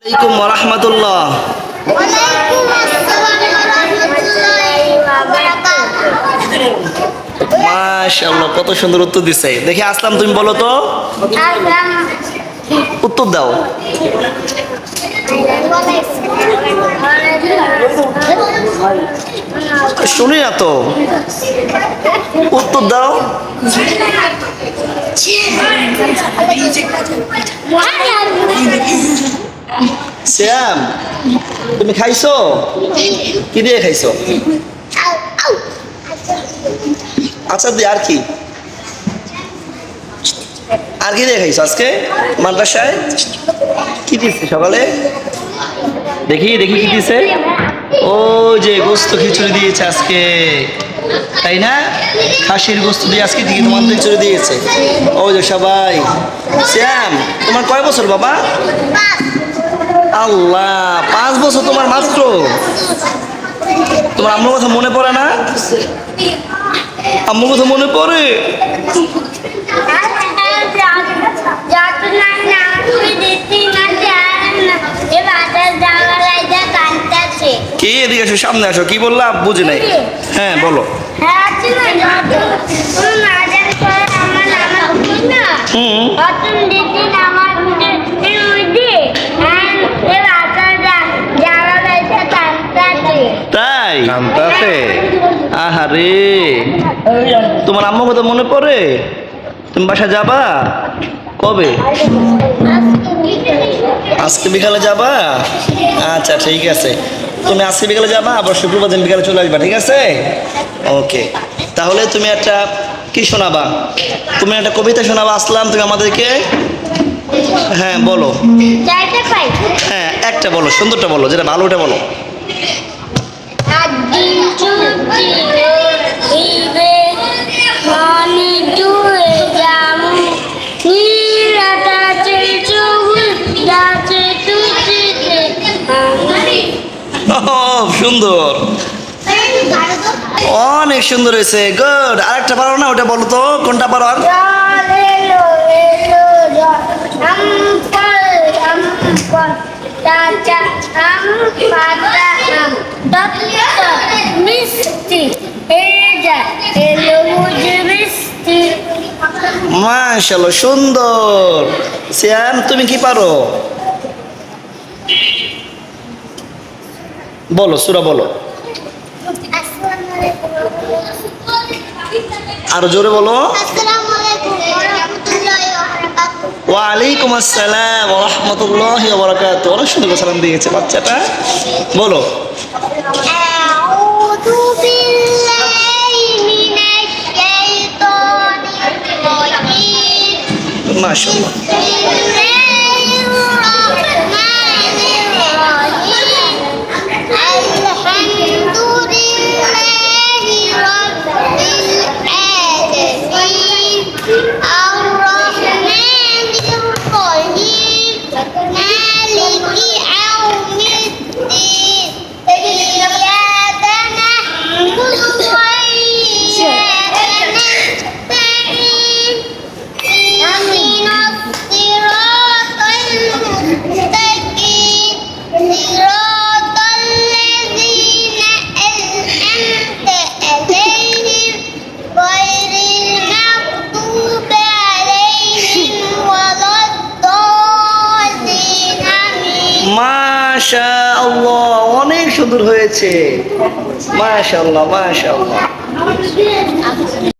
আলাইকুম ওয়া রাহমাতুল্লাহ। ওয়ালাইকুম আসসালাম ওয়া রাহমাতুল্লাহি ওয়া বারাকাতুহু। মাশাআল্লাহ, কত সুন্দর উত্তর দিছে। দেখি আসলাম, তুমি বলো তো, আসলাম। উত্তর দাও। শুনি না তো, উত্তর দাও। শ্যাম, তুমি খাইছো? কি দিয়ে খাইছো? আচ্ছা দিয়ে আর কি আর কি দিয়ে খাইছো আজকে মাদ্রাসায়? কি দিচ্ছে সকালে? দেখি দেখি কি দিছে। ও যে গোস্ত খিচুড়ি দিয়েছে আজকে, তাই না? খাসির গোস্ত দিয়ে আজকে কি তোমাদের খিচুড়ি দিয়েছে। ও যে সবাই। শ্যাম, তোমার কয় বছর বাবা? আল্লাহ, 5 বছর তোমার মাত্র? তোমার আম্মুর কথা মনে পড়ে না? আম্মুর কথা মনে পড়ে? কি এদিকে আসো, সামনে আসো। কি বললা বুঝি নাই। হ্যাঁ বলো। তাই কান্তাছে। আহারে, তোমার আম্মুর কথা মনে পড়ে? তুমি বাসা যাবা কবে? আজকে বিকালে যাবা? আচ্ছা ঠিক আছে, তুমি আজকে বিকালে যাবা, আবার শুক্রবার দিন বিকালে চলে আসবা, ঠিক আছে? ওকে, তাহলে তুমি একটা কি শোনাবা? তুমি একটা কবিতা শোনাবা আসলাম তুমি আমাদেরকে। হ্যাঁ বলো। হ্যাঁ একটা বলো, সুন্দরটা বলো, যেটা ভালোটা বলো। সুন্দর, অনেক সুন্দর হয়েছে, গুড। আরেকটা পারো না? ওটা বলো তো, কোনটা পারো? আর মাশাআল্লাহ, সুন্দর। শ্যাম, তুমি কি পারো? বলো, সূরা বলো, আরো জোরে বলো। ওয়ালাইকুম আসসালাম ওয়া রাহমাতুল্লাহি ওয়া বারাকাতুহু। অনেক সুন্দর সালাম দিয়েছে বাচ্চাটা। বলো। আউযু বিল্লাহি মিনাশ শাইতানির রাজীম। মাশাআল্লাহ। মাশাআল্লাহ, অনেক সুন্দর হয়েছে। মাশাআল্লাহ মাশাআল্লাহ।